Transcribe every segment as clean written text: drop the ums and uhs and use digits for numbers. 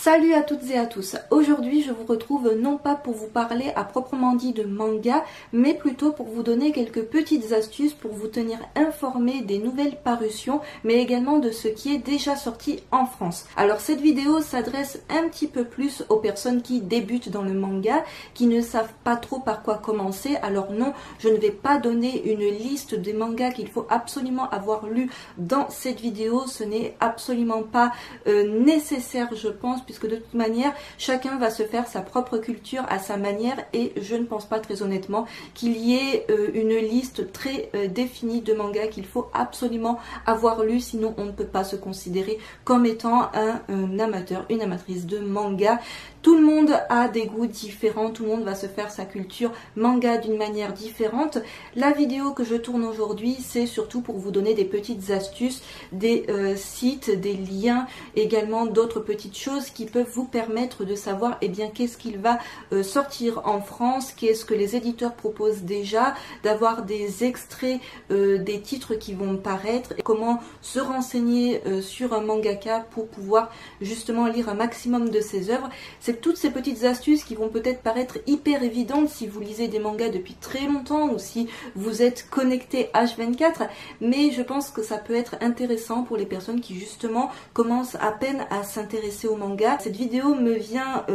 Salut à toutes et à tous. Aujourd'hui je vous retrouve non pas pour vous parler à proprement dit de manga, mais plutôt pour vous donner quelques petites astuces pour vous tenir informé des nouvelles parutions, mais également de ce qui est déjà sorti en France. Alors cette vidéo s'adresse un petit peu plus aux personnes qui débutent dans le manga, qui ne savent pas trop par quoi commencer. Alors non, je ne vais pas donner une liste des mangas qu'il faut absolument avoir lu dans cette vidéo, ce n'est absolument pas nécessaire je pense, puisque de toute manière chacun va se faire sa propre culture à sa manière et je ne pense pas très honnêtement qu'il y ait une liste très définie de mangas qu'il faut absolument avoir lu, sinon on ne peut pas se considérer comme étant un amateur, une amatrice de manga. Tout le monde a des goûts différents, tout le monde va se faire sa culture manga d'une manière différente. La vidéo que je tourne aujourd'hui, c'est surtout pour vous donner des petites astuces, des sites, des liens, également d'autres petites choses qui peuvent vous permettre de savoir qu'est-ce qu'il va sortir en France, qu'est-ce que les éditeurs proposent déjà, d'avoir des extraits des titres qui vont paraître, et comment se renseigner sur un mangaka pour pouvoir justement lire un maximum de ses œuvres. C'est toutes ces petites astuces qui vont peut-être paraître hyper évidentes si vous lisez des mangas depuis très longtemps ou si vous êtes connecté H24, mais je pense que ça peut être intéressant pour les personnes qui justement commencent à peine à s'intéresser au manga. Cette vidéo me vient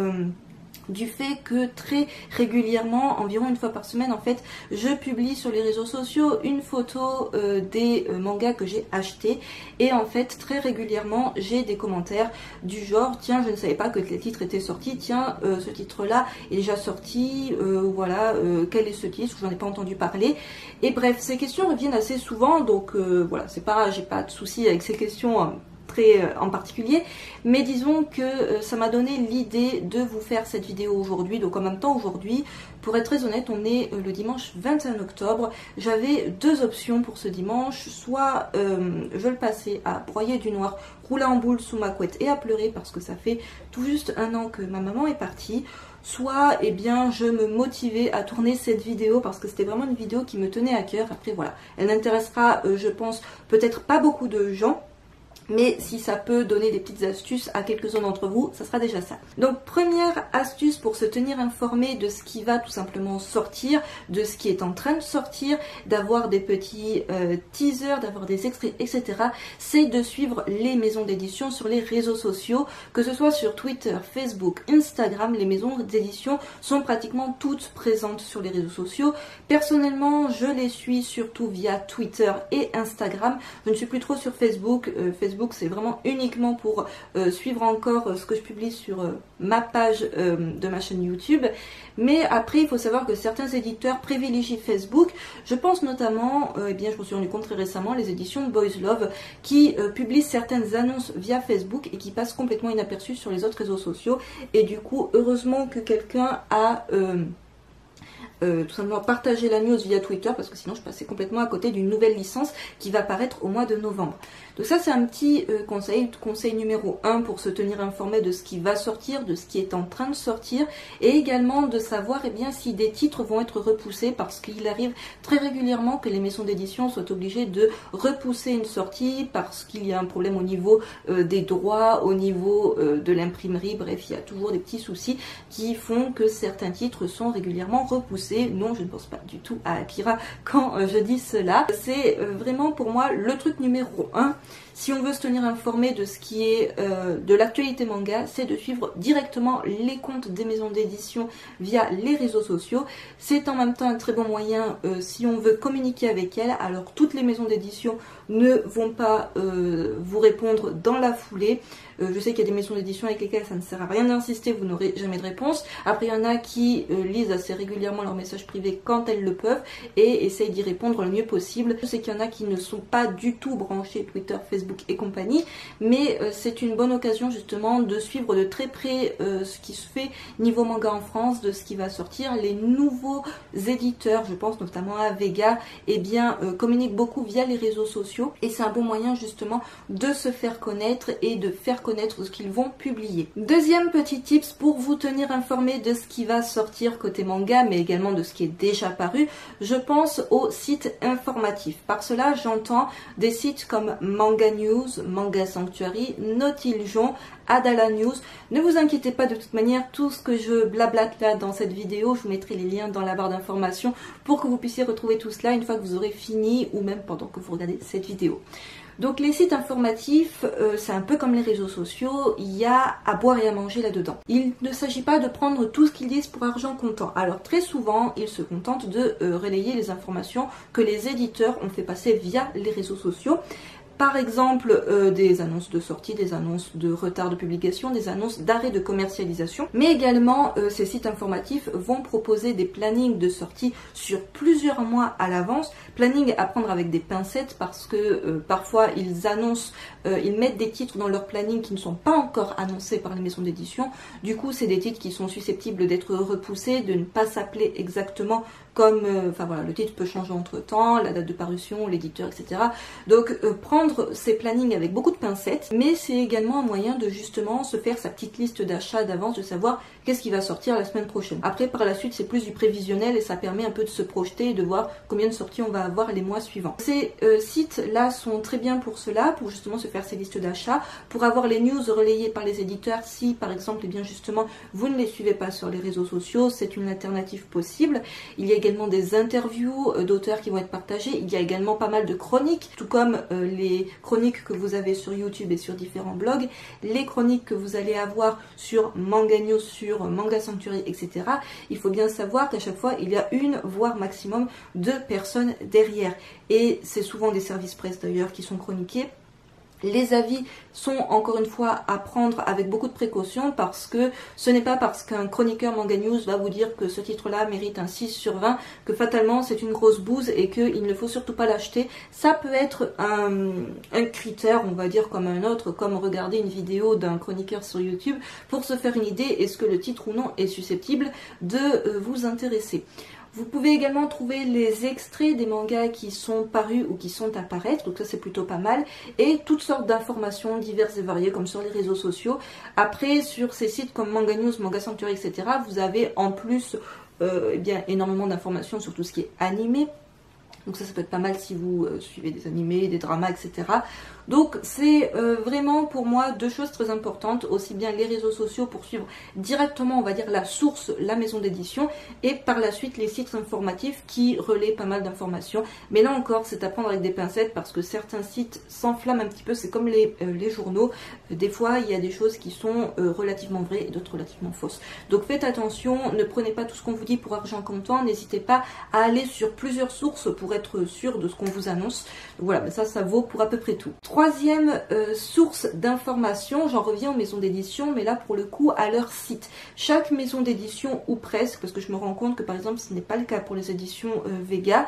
du fait que très régulièrement, environ une fois par semaine en fait, je publie sur les réseaux sociaux une photo des mangas que j'ai achetés et en fait très régulièrement j'ai des commentaires du genre tiens je ne savais pas que les titres étaient sortis, tiens ce titre là est déjà sorti, voilà quel est ce titre, je n'en ai pas entendu parler, et bref ces questions reviennent assez souvent donc voilà, c'est pas, j'ai pas de souci avec ces questions en particulier, mais disons que ça m'a donné l'idée de vous faire cette vidéo aujourd'hui. Donc en même temps aujourd'hui, pour être très honnête, on est le dimanche 21 octobre, j'avais deux options pour ce dimanche, soit je le passais à broyer du noir, rouler en boule sous ma couette et à pleurer parce que ça fait tout juste un an que ma maman est partie, soit je me motivais à tourner cette vidéo parce que c'était vraiment une vidéo qui me tenait à cœur. Après voilà, elle n'intéressera je pense peut-être pas beaucoup de gens, mais si ça peut donner des petites astuces à quelques-uns d'entre vous, ça sera déjà ça. Donc première astuce pour se tenir informé de ce qui va tout simplement sortir, de ce qui est en train de sortir, d'avoir des petits teasers, d'avoir des extraits, etc. C'est de suivre les maisons d'édition sur les réseaux sociaux, que ce soit sur Twitter, Facebook, Instagram. Les maisons d'édition sont pratiquement toutes présentes sur les réseaux sociaux. Personnellement, je les suis surtout via Twitter et Instagram. Je ne suis plus trop sur Facebook. Facebook c'est vraiment uniquement pour suivre encore ce que je publie sur ma page de ma chaîne YouTube, mais après il faut savoir que certains éditeurs privilégient Facebook. Je pense notamment, je me suis rendu compte très récemment, les éditions Boys Love qui publient certaines annonces via Facebook et qui passent complètement inaperçues sur les autres réseaux sociaux, et du coup heureusement que quelqu'un a tout simplement partager la news via Twitter, parce que sinon je passais complètement à côté d'une nouvelle licence qui va paraître au mois de novembre. Donc ça c'est un petit conseil numéro 1 pour se tenir informé de ce qui va sortir, de ce qui est en train de sortir, et également de savoir si des titres vont être repoussés, parce qu'il arrive très régulièrement que les maisons d'édition soient obligées de repousser une sortie parce qu'il y a un problème au niveau des droits, au niveau de l'imprimerie, bref il y a toujours des petits soucis qui font que certains titres sont régulièrement repoussés. Non, je ne pense pas du tout à Akira quand je dis cela. C'est vraiment pour moi le truc numéro 1. Si on veut se tenir informé de ce qui est de l'actualité manga, c'est de suivre directement les comptes des maisons d'édition via les réseaux sociaux. C'est en même temps un très bon moyen si on veut communiquer avec elles. Alors toutes les maisons d'édition ne vont pas vous répondre dans la foulée. Je sais qu'il y a des maisons d'édition avec lesquelles ça ne sert à rien d'insister, vous n'aurez jamais de réponse. Après il y en a qui lisent assez régulièrement leurs messages privés quand elles le peuvent et essayent d'y répondre le mieux possible. Je sais qu'il y en a qui ne sont pas du tout branchés Twitter, Facebook et compagnie, mais c'est une bonne occasion justement de suivre de très près ce qui se fait niveau manga en France, de ce qui va sortir. Les nouveaux éditeurs, je pense notamment à Vega, communiquent beaucoup via les réseaux sociaux et c'est un bon moyen justement de se faire connaître et de faire connaître ce qu'ils vont publier. Deuxième petit tips pour vous tenir informé de ce qui va sortir côté manga, mais également de ce qui est déjà paru, je pense aux sites informatifs. Par cela, j'entends des sites comme Manga News, Manga Sanctuary, Nautiljon, Adala News. Ne vous inquiétez pas, de toute manière, tout ce que je blablate là dans cette vidéo, je vous mettrai les liens dans la barre d'informations pour que vous puissiez retrouver tout cela une fois que vous aurez fini ou même pendant que vous regardez cette vidéo. Donc les sites informatifs, c'est un peu comme les réseaux sociaux, il y a à boire et à manger là-dedans. Il ne s'agit pas de prendre tout ce qu'ils disent pour argent comptant. Alors très souvent, ils se contentent de relayer les informations que les éditeurs ont fait passer via les réseaux sociaux. Par exemple, des annonces de sortie, des annonces de retard de publication, des annonces d'arrêt de commercialisation. Mais également, ces sites informatifs vont proposer des plannings de sortie sur plusieurs mois à l'avance. Planning à prendre avec des pincettes parce que parfois ils annoncent, ils mettent des titres dans leur planning qui ne sont pas encore annoncés par les maisons d'édition. Du coup, c'est des titres qui sont susceptibles d'être repoussés, de ne pas s'appeler exactement comme, enfin voilà, le titre peut changer entre temps, la date de parution, l'éditeur, etc. Donc prendre ces plannings avec beaucoup de pincettes, mais c'est également un moyen de justement se faire sa petite liste d'achat d'avance, de savoir qu'est-ce qui va sortir la semaine prochaine. Après, par la suite, c'est plus du prévisionnel et ça permet un peu de se projeter et de voir combien de sorties on va avoir les mois suivants. Ces sites-là sont très bien pour cela, pour justement se faire ces listes d'achat, pour avoir les news relayées par les éditeurs si, par exemple, eh bien justement, vous ne les suivez pas sur les réseaux sociaux, c'est une alternative possible. Il y a également des interviews d'auteurs qui vont être partagées. Il y a également pas mal de chroniques, tout comme les chroniques que vous avez sur YouTube et sur différents blogs, les chroniques que vous allez avoir sur Manga News, sur Manga Sanctuary, etc. Il faut bien savoir qu'à chaque fois, il y a une, voire maximum, 2 personnes derrière. Et c'est souvent des services presse d'ailleurs qui sont chroniqués. Les avis sont encore une fois à prendre avec beaucoup de précaution parce que ce n'est pas parce qu'un chroniqueur Manga News va vous dire que ce titre-là mérite un 6 sur 20 que fatalement c'est une grosse bouse et qu'il ne faut surtout pas l'acheter. Ça peut être un critère, on va dire, comme un autre, comme regarder une vidéo d'un chroniqueur sur YouTube pour se faire une idée est-ce que le titre ou non est susceptible de vous intéresser. Vous pouvez également trouver les extraits des mangas qui sont parus ou qui sont à paraître, donc ça c'est plutôt pas mal, et toutes sortes d'informations diverses et variées comme sur les réseaux sociaux. Après, sur ces sites comme Manga News, Manga Sanctuary, etc., vous avez en plus eh bien, énormément d'informations sur tout ce qui est animé. Donc ça peut être pas mal si vous suivez des animés, des dramas, etc. Donc c'est vraiment pour moi 2 choses très importantes, aussi bien les réseaux sociaux pour suivre directement, on va dire, la source, la maison d'édition, et par la suite les sites informatifs qui relaient pas mal d'informations. Mais là encore, c'est à prendre avec des pincettes parce que certains sites s'enflamment un petit peu, c'est comme les journaux. Des fois, il y a des choses qui sont relativement vraies et d'autres relativement fausses. Donc faites attention, ne prenez pas tout ce qu'on vous dit pour argent comptant, n'hésitez pas à aller sur plusieurs sources pour être sûr de ce qu'on vous annonce. Donc voilà, mais ça vaut pour à peu près tout. Troisième source d'information, j'en reviens aux maisons d'édition, mais là pour le coup à leur site. Chaque maison d'édition, ou presque, parce que je me rends compte que par exemple ce n'est pas le cas pour les éditions Vega,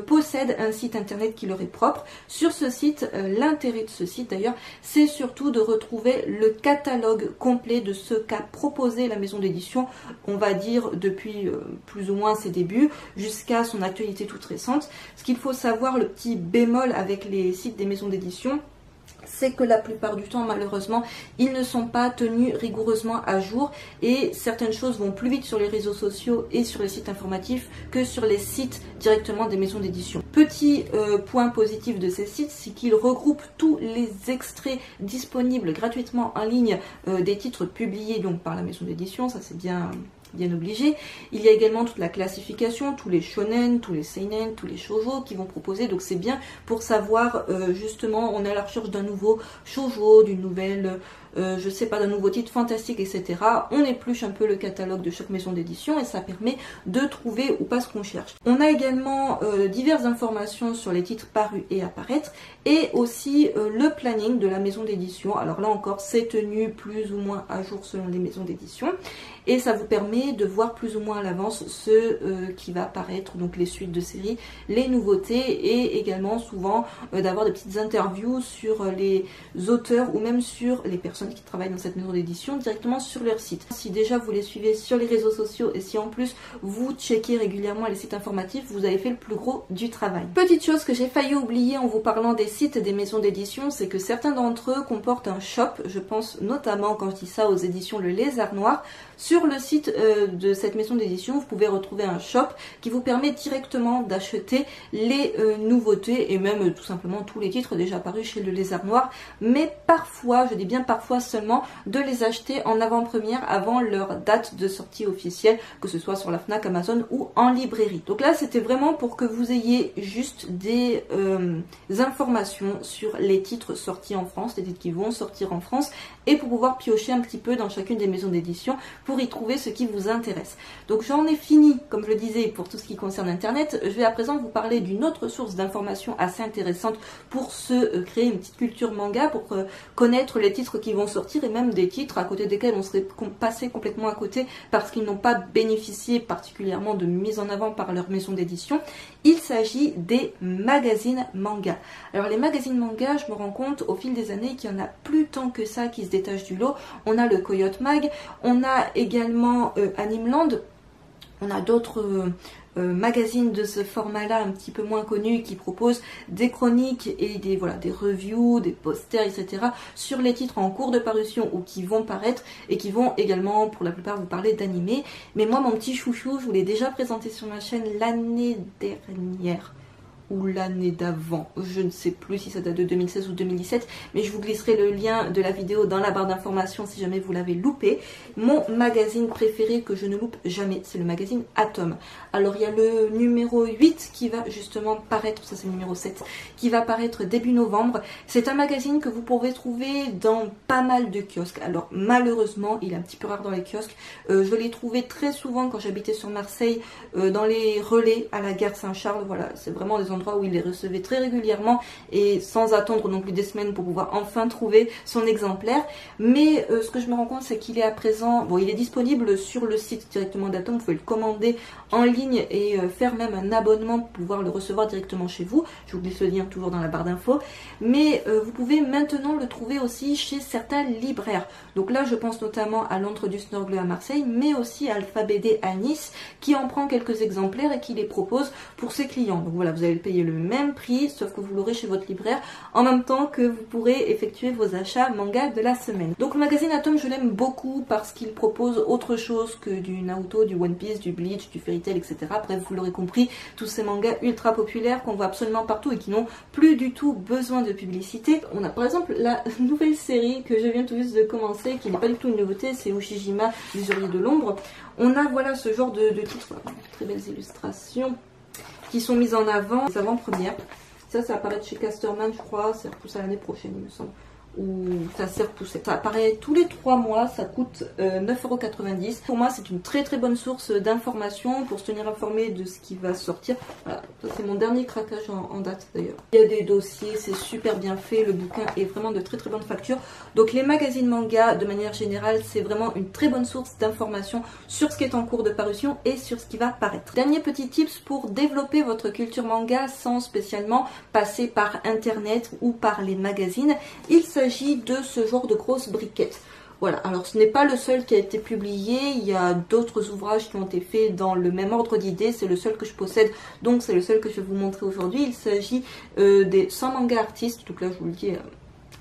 possède un site internet qui leur est propre. Sur ce site, l'intérêt de ce site d'ailleurs, c'est surtout de retrouver le catalogue complet de ce qu'a proposé la maison d'édition, on va dire depuis plus ou moins ses débuts, jusqu'à son actualité toute récente. Ce qu'il faut savoir, le petit bémol avec les sites des maisons d'édition, c'est que la plupart du temps, malheureusement, ils ne sont pas tenus rigoureusement à jour et certaines choses vont plus vite sur les réseaux sociaux et sur les sites informatifs que sur les sites directement des maisons d'édition. Petit point positif de ces sites, c'est qu'ils regroupent tous les extraits disponibles gratuitement en ligne des titres publiés donc par la maison d'édition, ça c'est bien obligé. Il y a également toute la classification, tous les shonen, tous les seinen, tous les shoujo qui vont proposer, donc c'est bien pour savoir justement, on est à la recherche d'un nouveau shoujo, d'une nouvelle je sais pas, d'un nouveau titre fantastique, etc. On épluche un peu le catalogue de chaque maison d'édition et ça permet de trouver ou pas ce qu'on cherche. On a également diverses informations sur les titres parus et à paraître et aussi le planning de la maison d'édition. Alors là encore, c'est tenu plus ou moins à jour selon les maisons d'édition et ça vous permet de voir plus ou moins à l'avance ce qui va apparaître, donc les suites de séries, les nouveautés et également souvent d'avoir des petites interviews sur les auteurs ou même sur les personnages personnes qui travaillent dans cette maison d'édition directement sur leur site. Si déjà vous les suivez sur les réseaux sociaux et si en plus vous checkez régulièrement les sites informatifs, vous avez fait le plus gros du travail. Petite chose que j'ai failli oublier en vous parlant des sites des maisons d'édition, c'est que certains d'entre eux comportent un shop. Je pense notamment, quand je dis ça, aux éditions Le Lézard Noir. Sur le site de cette maison d'édition, vous pouvez retrouver un shop qui vous permet directement d'acheter les nouveautés et même tout simplement tous les titres déjà parus chez Le Lézard Noir, mais parfois, je dis bien parfois seulement, de les acheter en avant-première avant leur date de sortie officielle, que ce soit sur la Fnac, Amazon ou en librairie. Donc là, c'était vraiment pour que vous ayez juste des informations sur les titres sortis en France, les titres qui vont sortir en France, et pour pouvoir piocher un petit peu dans chacune des maisons d'édition pour y trouver ce qui vous intéresse. Donc j'en ai fini, comme je le disais, pour tout ce qui concerne Internet. Je vais à présent vous parler d'une autre source d'informations assez intéressante pour se créer une petite culture manga, pour connaître les titres qui vont sortir et même des titres à côté desquels on serait passé complètement à côté parce qu'ils n'ont pas bénéficié particulièrement de mise en avant par leur maison d'édition. Il s'agit des magazines manga. Alors les magazines manga, je me rends compte au fil des années qu'il y en a plus tant que ça qui se détachent du lot. On a le Coyote Mag, on a également Animeland, on a d'autres magazines de ce format-là un petit peu moins connus qui proposent des chroniques et des reviews, des posters, etc. sur les titres en cours de parution ou qui vont paraître et qui vont également pour la plupart vous parler d'animé. Mais moi, mon petit chouchou, je vous l'ai déjà présenté sur ma chaîne l'année dernière ou l'année d'avant, je ne sais plus si ça date de 2016 ou 2017, mais je vous glisserai le lien de la vidéo dans la barre d'informations si jamais vous l'avez loupé. Mon magazine préféré que je ne loupe jamais, c'est le magazine Atom. Alors il y a le numéro 8 qui va justement paraître, ça c'est le numéro 7, qui va paraître début novembre. C'est un magazine que vous pourrez trouver dans pas mal de kiosques. Alors malheureusement, il est un petit peu rare dans les kiosques. Je l'ai trouvé très souvent quand j'habitais sur Marseille, dans les relais à la gare Saint-Charles. Voilà, c'est vraiment des endroit où il les recevait très régulièrement et sans attendre non plus des semaines pour pouvoir enfin trouver son exemplaire. Mais ce que je me rends compte, c'est qu'il est à présent, bon, il est disponible sur le site directement d'Atom, vous pouvez le commander en ligne et faire même un abonnement pour pouvoir le recevoir directement chez vous. Je vous glisse le lien toujours dans la barre d'infos. Mais vous pouvez maintenant le trouver aussi chez certains libraires. Donc là, je pense notamment à l'Antre du Snorgle à Marseille, mais aussi à Alpha BD à Nice, qui en prend quelques exemplaires et qui les propose pour ses clients. Donc voilà, vous allez payer le même prix, sauf que vous l'aurez chez votre libraire, en même temps que vous pourrez effectuer vos achats manga de la semaine. Donc le magazine Atom, je l'aime beaucoup parce qu'il propose autre chose que du Naruto, du One Piece, du Bleach, du Fairy Tail, etc. Bref, vous l'aurez compris, tous ces mangas ultra populaires qu'on voit absolument partout et qui n'ont plus du tout besoin de publicité. On a par exemple la nouvelle série que je viens tout juste de commencer, qui n'est pas du tout une nouveauté, c'est Ushijima, l'usurier de l'ombre. On a voilà ce genre de titres, très belles illustrations qui sont mises en avant, les avant-premières. Ça apparaît chez Casterman, je crois, c'est repoussé à l'année prochaine, il me semble. Ou ça s'est repoussé. Ça apparaît tous les 3 mois, ça coûte 9,90 €. Pour moi, c'est une très très bonne source d'information pour se tenir informé de ce qui va sortir. Voilà, ça c'est mon dernier craquage en date d'ailleurs. Il y a des dossiers, c'est super bien fait, le bouquin est vraiment de très très bonne facture. Donc les magazines manga, de manière générale, c'est vraiment une très bonne source d'information sur ce qui est en cours de parution et sur ce qui va paraître. Dernier petit tips pour développer votre culture manga sans spécialement passer par internet ou par les magazines, il s'agit de ce genre de grosses briquettes. Voilà, alors ce n'est pas le seul qui a été publié, il y a d'autres ouvrages qui ont été faits dans le même ordre d'idées, c'est le seul que je possède, donc c'est le seul que je vais vous montrer aujourd'hui. Il s'agit des 100 mangas artistes, donc là je vous le dis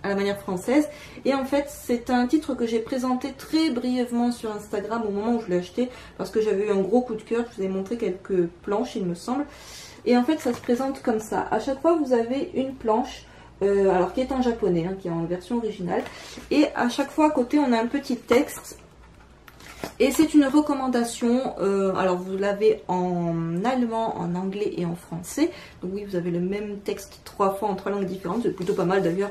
à la manière française, et en fait c'est un titre que j'ai présenté très brièvement sur Instagram au moment où je l'ai acheté, parce que j'avais eu un gros coup de cœur. Je vous ai montré quelques planches il me semble, et en fait ça se présente comme ça. À chaque fois vous avez une planche, alors qui est en japonais, hein, qui est en version originale, et à chaque fois à côté on a un petit texte et c'est une recommandation. Alors vous l'avez en allemand, en anglais et en français, donc oui vous avez le même texte 3 fois en 3 langues différentes. C'est plutôt pas mal d'ailleurs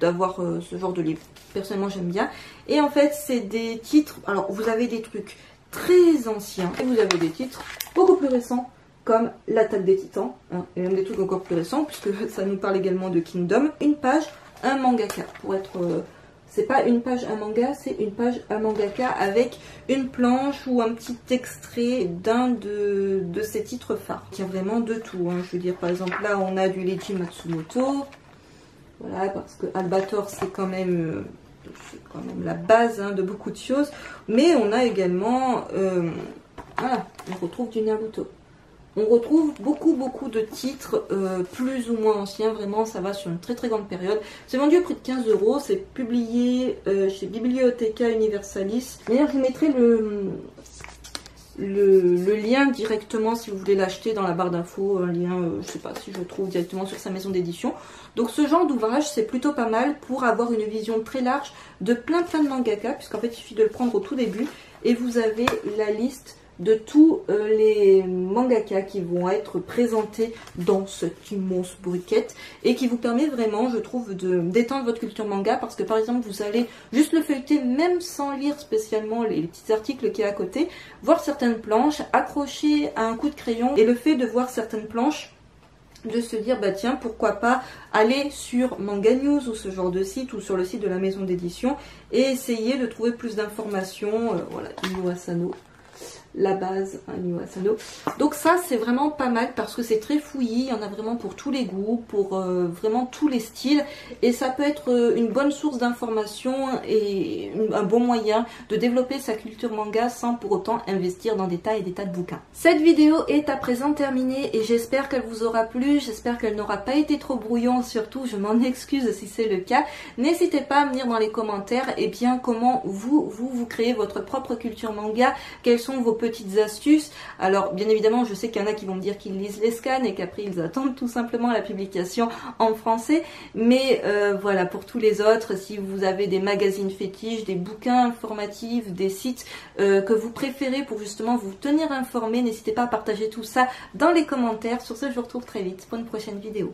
d'avoir ce genre de livre, personnellement j'aime bien. Et en fait c'est des titres, alors vous avez des trucs très anciens et vous avez des titres beaucoup plus récents comme l'Attaque des Titans, hein, et même des trucs encore plus récents, puisque ça nous parle également de Kingdom. Une page, un mangaka, pour être... c'est pas une page, un manga, c'est une page, un mangaka, avec une planche ou un petit extrait d'un de ces titres phares. Il y a vraiment de tout, hein. Je veux dire, par exemple, là, on a du Leiji Matsumoto, voilà, parce que Albator, c'est quand même c'est quand même la base hein, de beaucoup de choses. Mais on a également, voilà, on retrouve du Naruto. On retrouve beaucoup de titres plus ou moins anciens, vraiment ça va sur une très grande période. C'est vendu au prix de 15 €, c'est publié chez Bibliotheca Universalis. D'ailleurs je vous mettrai le lien directement si vous voulez l'acheter dans la barre d'infos, un lien, je sais pas si je le trouve directement sur sa maison d'édition. Donc ce genre d'ouvrage c'est plutôt pas mal pour avoir une vision très large de plein de mangaka, puisqu'en fait il suffit de le prendre au tout début et vous avez la liste de tous les mangaka qui vont être présentés dans cette immense briquette et qui vous permet vraiment, je trouve, d'étendre votre culture manga, parce que par exemple vous allez juste le feuilleter même sans lire spécialement les petits articles qui est à côté, voir certaines planches, accrocher à un coup de crayon, et le fait de voir certaines planches, de se dire bah tiens pourquoi pas aller sur Manga News ou ce genre de site, ou sur le site de la maison d'édition, et essayer de trouver plus d'informations. Voilà, Inu Asano, la base, Inu Asano. Donc ça c'est vraiment pas mal parce que c'est très fouillis, il y en a vraiment pour tous les goûts, pour vraiment tous les styles, et ça peut être une bonne source d'information et un bon moyen de développer sa culture manga sans pour autant investir dans des tas et des tas de bouquins. Cette vidéo est à présent terminée et j'espère qu'elle vous aura plu, j'espère qu'elle n'aura pas été trop brouillon, surtout je m'en excuse si c'est le cas. N'hésitez pas à me dire dans les commentaires et bien comment vous créez votre propre culture manga, quels sont vos petites astuces. Alors bien évidemment je sais qu'il y en a qui vont me dire qu'ils lisent les scans et qu'après ils attendent tout simplement la publication en français, mais voilà, pour tous les autres, si vous avez des magazines fétiches, des bouquins informatifs, des sites que vous préférez pour justement vous tenir informé, n'hésitez pas à partager tout ça dans les commentaires. Sur ce je vous retrouve très vite pour une prochaine vidéo.